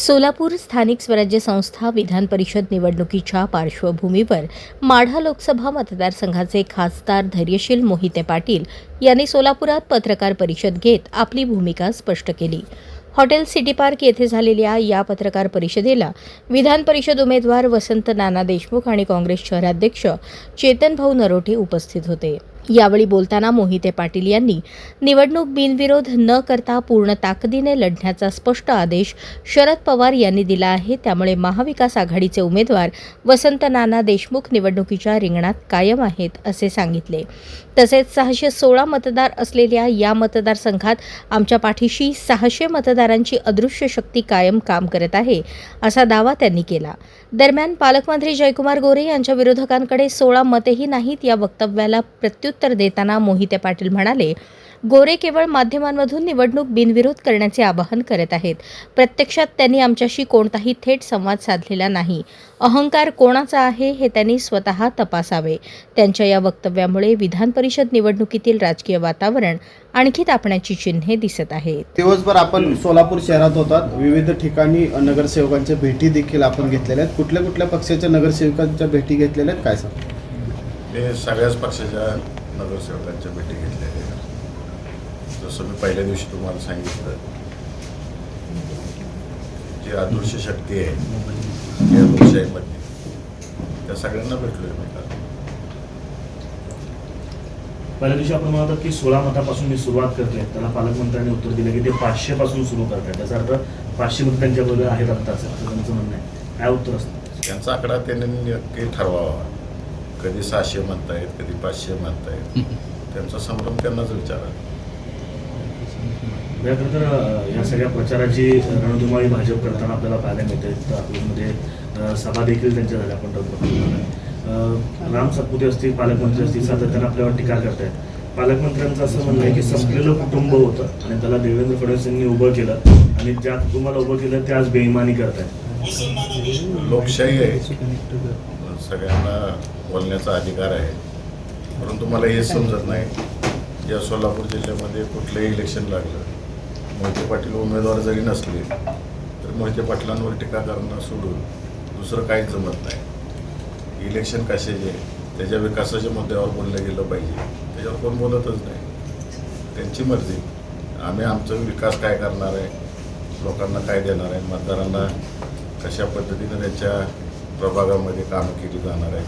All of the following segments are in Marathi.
सोलापूर स्थानिक स्वराज्य संस्था विधान परिषद निवडणुकीच्या पार्श्वभूमीवर माढा लोकसभा मतदारसंघाचे खासदार धैर्यशील मोहिते पाटील यांनी सोलापुरात पत्रकार परिषद घेत आपली भूमिका स्पष्ट केली. हॉटेल सिटी पार्क येथे झालेल्या या पत्रकार परिषदेला विधान परिषद उमेदवार वसंत नाना देशमुख आणि काँग्रेस शहराध्यक्ष चेतन भाऊ नरोटे उपस्थित होते. यावेळी बोलताना मोहिते पाटील यांनी निवडणूक बिनविरोध न करता पूर्ण ताकदीने लढण्याचा स्पष्ट आदेश शरद पवार यांनी दिला आहे. त्यामुळे महाविकास आघाडीचे उमेदवार वसंत नाना देशमुख निवडणुकीच्या रिंगणात कायम आहेत असे सांगितले. तसेच 616 मतदार असलेल्या या मतदारसंघात आमच्या पाठीशी 600 मतदारांची अदृश्य शक्ती कायम काम करत आहे असा दावा त्यांनी केला. दरम्यान पालकमंत्री जयकुमार गोरे यांच्या विरोधकांकडे 16 मतेही नाहीत या वक्तव्याला प्रत्युत्तर देताना मोहिते पाटील म्हणाले, गोरे केवळ माध्यमांमधून निवडणूक बिनविरोध करण्याचे आवाहन करत आहेत. प्रत्यक्षात त्यांनी आमच्याशी कोणताही थेट संवाद साधलेला नाही. अहंकार कोणाचा आहे हे त्यांनी स्वतः तपासावे. त्यांच्या या वक्तव्यामुळे विधान परिषद निवडणुकीतील राजकीय वातावरण आणखी तापण्याची चिन्हे दिसत आहेत. दिवसभर आपण सोलापूर शहरात होतात. विविध ठिकाणी नगरसेवकांच्या भेटी देखील आपण घेतलेल्या आहेत. कुठल्या कुठल्या पक्षाच्या नगरसेवकांच्या भेटी घेतलेल्या आहेत, काय सांग? मी सगळ्याच पक्षाच्या नगरसेवकांच्या भेटी घेतलेल्या आहेत. जसं मी पहिल्या दिवशी तुम्हाला सांगितलं, जी अदृश्य शक्ती आहे या लोकशाहीमध्ये, त्या सगळ्यांना भेटलोय मी काल. पहिल्या दिवशी आपण म्हणतात की 16 मतापासून मी सुरुवात करतोय. त्याला पालकमंत्र्यांनी उत्तर दिलं की ते 500 पासून सुरू करतात. त्याचा अर्थ 500 मत त्यांच्याबरोबर आहेत आत्ताच, असं त्यांचं म्हणणं आहे. काय उत्तर असतं? त्यांचा आकडा त्यांनी नक्की ठरवावा. कधी 600 म्हणतायत, कधी 500 म्हणतायत. त्यांचा संभ्रम त्यांनाच विचारा. खरं तर या सगळ्या प्रचाराची रणधुमाळी भाजप करताना आपल्याला पाहायला मिळते. आपल्यामध्ये सभा देखील त्यांच्या झाल्या. आपण राम सातपुते असतील, पालकमंत्री असतील, सातत्याने आपल्यावर टीका करतायत. पालकमंत्र्यांचं असं म्हणणं आहे की संपलेलं कुटुंब होतं आणि त्याला देवेंद्र फडणवीस यांनी उभं केलं आणि ज्या कुटुंबाला उभं केलं ते आज बेईमानी करतायत. लोकशाही आहे, सगळ्यांना बोलण्याचा अधिकार आहे. परंतु मला हे समजत नाही, या सोलापूर जिल्ह्यामध्ये कुठलंही इलेक्शन लागलं, मोहिते पाटील उमेदवार जरी नसले तर मोहिते पाटलांवर टीका करणं सोडून दुसरं काहीच जमत नाही. इलेक्शन कशाचे, त्याच्या विकासाच्या मुद्द्यावर बोललं गेलं पाहिजे, त्याच्यावर कोण बोलतच नाही. त्यांची मर्जी. आम्ही आमचा विकास काय करणार आहे, लोकांना काय देणार आहे, मतदारांना कशा पद्धतीनं त्यांच्या प्रभागामध्ये कामं केली जाणार आहे,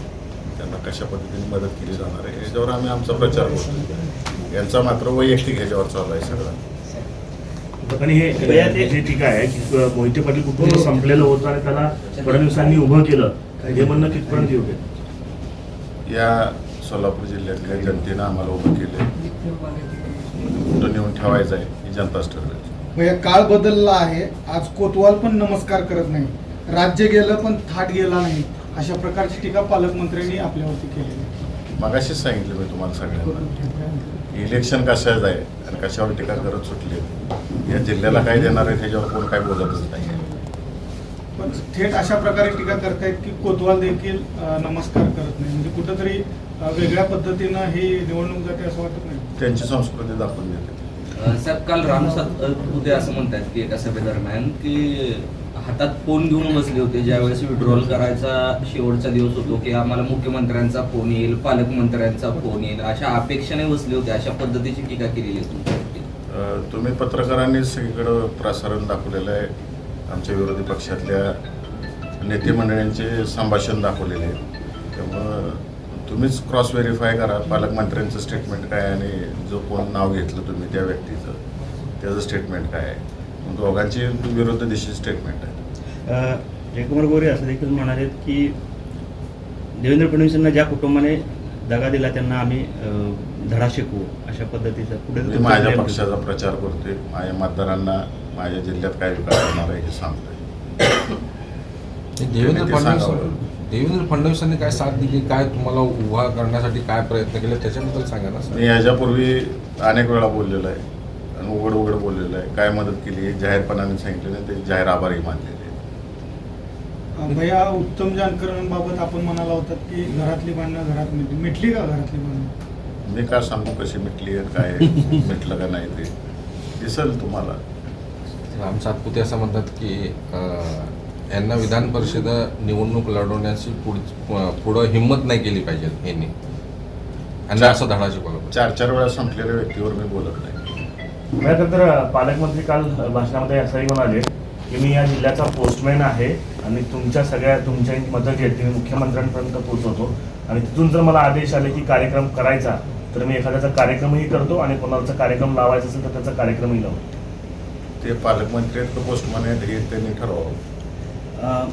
त्यांना कशा पद्धतीने मदत केली जाणार आहे, याच्यावर आम्ही आमचा प्रचार करतो. यांचा मात्र वैयक्तिक ह्याच्यावर चालू आहे सगळं. आणि हे जे टीका आहे की मोहिते पाटील कुटुंब संपलेलं होतं आणि त्याला फडणवीसांनी उभं केलं, हे म्हणणं कितपर्यंत योग्य? या सोलापूर जिल्ह्यातल्या जनतेनं आम्हाला उभं केलं, कुठं नेऊन ठेवायचं आहे ही जनताच ठरवेल. काळ बदलला आहे. आज कोतवाल पण नमस्कार करत नाही, राज्य गेलं पण थाट गेला नाही, अशा प्रकारची टीका पालकमंत्र्यांनी आपल्यावरती केली. मगाशीच सांगितलं मी तुम्हाला सगळ्यांना, इलेक्शन कशाचं आहे आणि कशावर टीका करत सुटले, या जिल्ह्याला काय देणार आहे त्याच्यावर कोण काय बोलतच नाही. पण थेट अशा प्रकारे टीका करतायत की कोतवाल देखील नमस्कार करत नाही, म्हणजे कुठंतरी वेगळ्या पद्धतीनं ही निवडणूक जाते असं वाटत नाही. त्यांची संस्कृती दाखवून देते. साहेब, काल राम सातपुते असं म्हणतात की एका सभेदरम्यान की हातात फोन घेऊन बसले होते ज्यावेळेस विड्रॉल करायचा शेवटचा दिवस होतो, की आम्हाला मुख्यमंत्र्यांचा फोन येईल, पालकमंत्र्यांचा फोन येईल, अशा अपेक्षेने बसले होते. अशा पद्धतीची टीका केलेली आहे तुमच्यावरती. तुम्ही पत्रकारांनी सगळीकडं प्रसारण दाखवलेलं आहे. आमच्या विरोधी पक्षातल्या नेते मंडळींचे संभाषण दाखवलेले आहे. त्यामुळं तुम्हीच क्रॉस व्हेरीफाय करा, पालकमंत्र्यांचं स्टेटमेंट काय आणि जो कोण नाव घेतलं तुम्ही त्या व्यक्तीचं त्याचं स्टेटमेंट काय आहे. दोघांची विरुद्ध दिशेची स्टेटमेंट आहे. जयकुमार गोरे असं देखील म्हणाले की देवेंद्र फडणवीसांना ज्या कुटुंबाने दगा दिला त्यांना आम्ही धडा शिकवू, अशा पद्धतीचा पुढे मी माझ्या पक्षाचा प्रचार करतोय. माझ्या मतदारांना माझ्या जिल्ह्यात काय विकास होणार आहे हे सांगतोय. देवेंद्र फडणवीसांनी काय साथ दिली, काय तुम्हाला उभा करण्यासाठी काय प्रयत्न केले त्याच्याबद्दल सांगा ना. मी याच्यापूर्वी अनेक वेळा बोललेलो आहे आणि उघड बोललेलं आहे. काय मदत केली जाहीरपणाने सांगितलेलं आहे, ते जाहीर आभारही मानलेले आहेत. भैया, उत्तम जानकरांबाबत आपण म्हणाला होतात की घरातली भांडणं घरात मिटली का? घरातली भांडणं मी काय सांगू कशी मिटली आहे, काय मिटलं का नाही ते दिसेल तुम्हाला. राम सातपुते असं म्हणतात की यांना विधान परिषद निवडणूक लढवण्याची पुढं हिंमत नाही केली पाहिजे यांनी, यांना असं धडा शिकवला पाहिजे. 4 वेळा संपलेल्या व्यक्तीवर मी बोलत नाही. खरं तर पालकमंत्री काल भाषणामध्ये असंही म्हणाले की मी या जिल्ह्याचा पोस्टमॅन आहे आणि तुमच्या मतं जे आहेत ते मी मुख्यमंत्र्यांपर्यंत पोहोचवतो आणि तिथून जर मला आदेश आले की कार्यक्रम करायचा तर मी एखाद्याचा कार्यक्रमही करतो आणि कोणाचा कार्यक्रम लावायचा असेल तर त्याचा कार्यक्रमही लावतो. ते पालकमंत्री आहेत का पोस्टमन आहेत हे त्यांनी ठरवावं.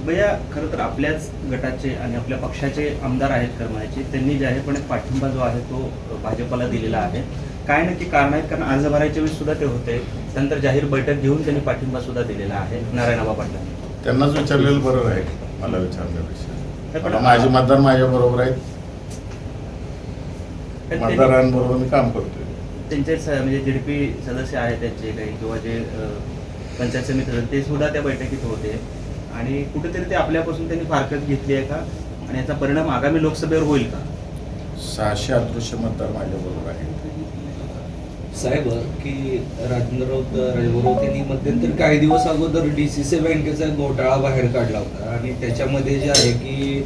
भैया खरं तर आपल्याच गटाचे आणि आपल्या पक्षाचे आमदार आहेत करमाळ्याचे, त्यांनी जाहीरपणे पाठिंबा जो आहे तो भाजपला दिलेला आहे. काय नक्की कारण आहेत? कारण अर्ज भरायच्या वेळेस सुद्धा ते होते, त्यानंतर जाहीर बैठक घेऊन त्यांनी पाठिंबा सुद्धा दिलेला आहे नारायणआबा पाटलांनी. त्यांनाच विचारलेलं बरं आहे मला विचारण्यापेक्षा. आता माझे मतदार माझ्या बरोबर आहेत, मतदारांबरोबर मी काम करतोय. त्यांचे म्हणजे JDP सदस्य आहेत त्यांचे काही किंवा जे पंचायत समिती सदस्य ते सुद्धा त्या बैठकीत होते आणि कुठेतरी ते आपल्यापासून त्यांनी फारकत घेतली आहे का आणि याचा परिणाम आगामी लोकसभेवर होईल का? 600 अदृश्य मतदार माझ्या बरोबर आहेत. साहेब की राजेंद्र राऊत यांनी मध्यंतरी काही दिवस अगोदर DCC बँकेचा घोटाळा बाहेर काढला होता आणि त्याच्यामध्ये जे आहे की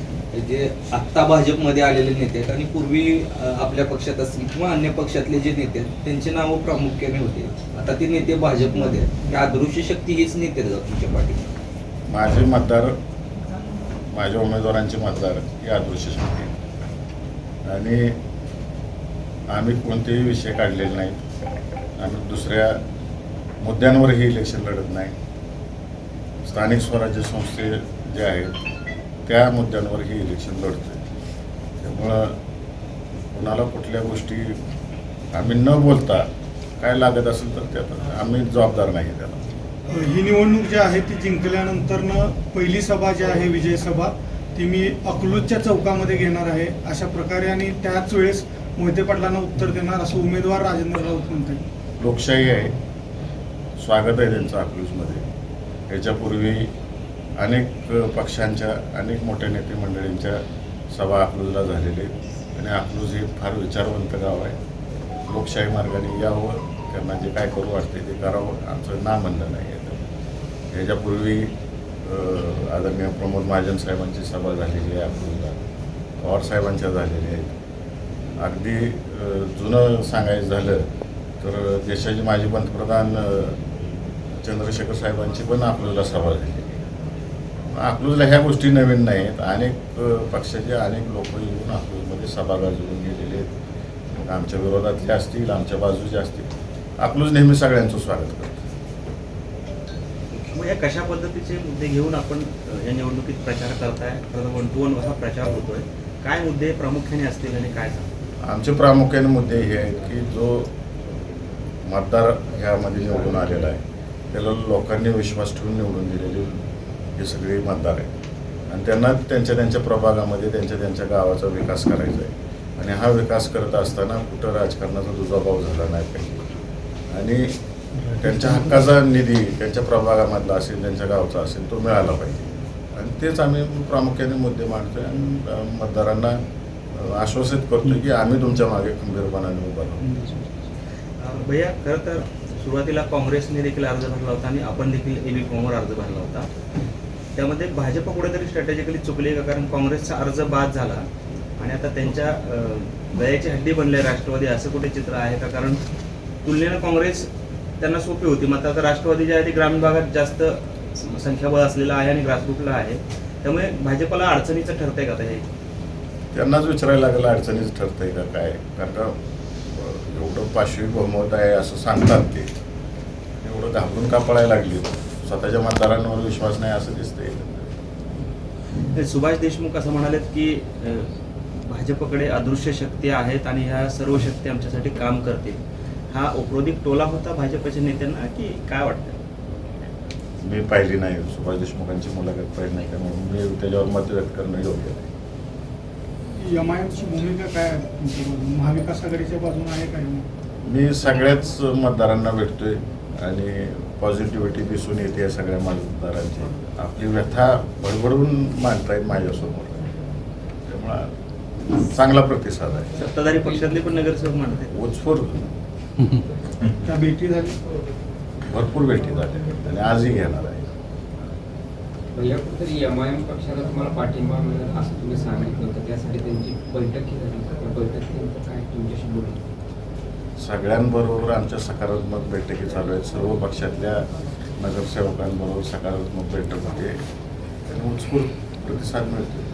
जे आत्ता भाजपमध्ये आलेले नेते आहेत आणि पूर्वी आपल्या पक्षात असतील किंवा अन्य पक्षातले जे नेते आहेत त्यांची नावं प्रामुख्याने होते. आता ते नेते भाजपमध्ये आहेत. अदृश्य शक्ती हीच नेते तुमच्या पाठीमध्ये. माझे मतदार, माझ्या उमेदवारांचे मतदार हे अदृश्य शक्ती आणि आम्ही कोणतेही विषय काढलेले नाहीत. आम्ही दुसऱ्या मुद्द्यांवरही इलेक्शन लढत नाही. स्थानिक स्वराज्य संस्थे जे आहेत त्या मुद्द्यांवरही इलेक्शन लढतोय. त्यामुळं कोणाला कुठल्या गोष्टी आम्ही न बोलता काय लागत असेल तर त्यात आम्ही जबाबदार नाही त्याला. ही निवडणूक जी आहे ती जिंकल्यानंतरनं पहिली सभा जी आहे विजय सभा ती मी अकलूजच्या चौकामध्ये घेणार आहे अशा प्रकारे आणि त्याच वेळेस मोहिते पाटलांना उत्तर देणार असं उमेदवार राजेंद्र राऊत म्हणतात. लोकशाही आहे, स्वागत आहे त्यांचं अकलूजमध्ये. याच्यापूर्वी अनेक पक्षांच्या अनेक मोठ्या नेते मंडळींच्या सभा अकलूजला झालेल्या आहेत आणि अकलूज हे फार विचारवंत गाव आहे. लोकशाही मार्गाने यावं, त्यांना जे काय करू वाटते ते करावं, आमचं ना म्हणणं नाही आहे. याच्यापूर्वी आदरणीय प्रमोद महाजन साहेबांची सभा झालेली आहे अकलूजला, पवार साहेबांच्या झालेल्या आहेत. अगदी जुनं सांगायचं झालं तर देशाचे माजी पंतप्रधान चंद्रशेखर साहेबांची पण अकलूजला सभा झालेली आहे. अकलूजला ह्या गोष्टी नवीन नाहीत. अनेक पक्षाचे अनेक लोक येऊन अकलूजमध्ये सभा गाजवून गेलेले आहेत. मग आमच्या विरोधातले असतील, आमच्या बाजूचे असतील, अकलूज नेहमी सगळ्यांचं स्वागत करतं. मग या कशा पद्धतीचे मुद्दे घेऊन आपण या निवडणुकीत प्रचार करताय? 1-to-1 असा प्रचार होतोय. काय मुद्दे प्रामुख्याने असतील आणि काय सांगतात? आमचे प्रामुख्याने मुद्दे हे आहेत की जो मतदार ह्यामध्ये निवडून आलेला आहे त्याला लोकांनी विश्वास ठेवून निवडून दिलेले हे सगळे मतदार आहेत आणि त्यांना त्यांच्या त्यांच्या प्रभागामध्ये त्यांच्या गावाचा विकास करायचा आहे आणि हा विकास करत असताना कुठं राजकारणाचा दुजाभाव झाला नाही पाहिजे आणि त्यांच्या हक्काचा निधी त्यांच्या प्रभागामधला असेल, त्यांच्या गावचा असेल तो मिळाला पाहिजे आणि तेच आम्ही प्रामुख्याने मुद्दे मांडतोय आणि मतदारांना आश्वासित करतोय की आम्ही तुमच्या मागे खंबीरपणाने उभा राहू. भैया खरं तर सुरुवातीला काँग्रेसने देखील अर्ज भरला होता आणि आपण देखील AB फॉर्मवर अर्ज भरला होता. त्यामध्ये भाजप कुठेतरी स्ट्रॅटेजिकली चुकली का? कारण काँग्रेसचा अर्ज बाद झाला आणि आता त्यांच्या गळ्याची हड्डी बनले राष्ट्रवादी, असं कुठे चित्र आहे का? कारण तुलनेनं काँग्रेस त्यांना सोपी होती, मात्र आता राष्ट्रवादी जे आहे ते ग्रामीण भागात जास्त संख्याबळ असलेलं आहे आणि ग्रासरूटला आहे, त्यामुळे भाजपला अडचणीचं ठरतंय का? हे त्यांनाच विचारायला लागलं अडचणीच ठरतंय का काय? कारण का एवढं पाशवी बहुमत आहे असं सांगतात ते, एवढं घाबरून का पळायला लागली? स्वतःच्या मतदारांवर विश्वास नाही असं दिसतंय. सुभाष देशमुख असं म्हणालेत की भाजपकडे अदृश्य शक्ती आहेत आणि ह्या सर्व शक्ती आमच्यासाठी काम करतील. हा औपरोधिक टोला होता भाजपच्या नेत्यांना की काय वाटतं? मी पाहिली नाही, सुभाष देशमुखांची मुलाखत पाहिली नाही, त्यामुळे मी त्याच्यावर मत व्यक्त करणं योग्य नाही. MIMची भूमिका काय आहे तुमच्या बाजूने? महाविकास आघाडीच्या बाजूने आहे काय? मी सगळ्याच मतदारांना भेटतोय आणि पॉझिटिव्हिटी दिसून येते सगळ्या मतदारांची. आपली व्यथा बडबडून मांडतायत माझ्यासमोर, त्यामुळे चांगला प्रतिसाद आहे. सत्ताधारी पक्षातले पण नगरसेवक म्हणतात उत्स्फूर्त त्या भेटी झाली भरपूर भेटी झाल्या आणि आजही घेणार आहे. भैया कुठेतरी MIM पक्षाला तुम्हाला पाठिंबा मिळेल असं तुम्ही सांगितलं होतं, त्यासाठी त्यांची बैठक केली त्या बैठकीनंतर काय तुमच्याशी बोलून? सगळ्यांबरोबर आमच्या सकारात्मक बैठकी चालू आहेत. सर्व पक्षातल्या नगरसेवकांबरोबर सकारात्मक बैठक होते आणि उत्स्फूर्त प्रतिसाद मिळतो.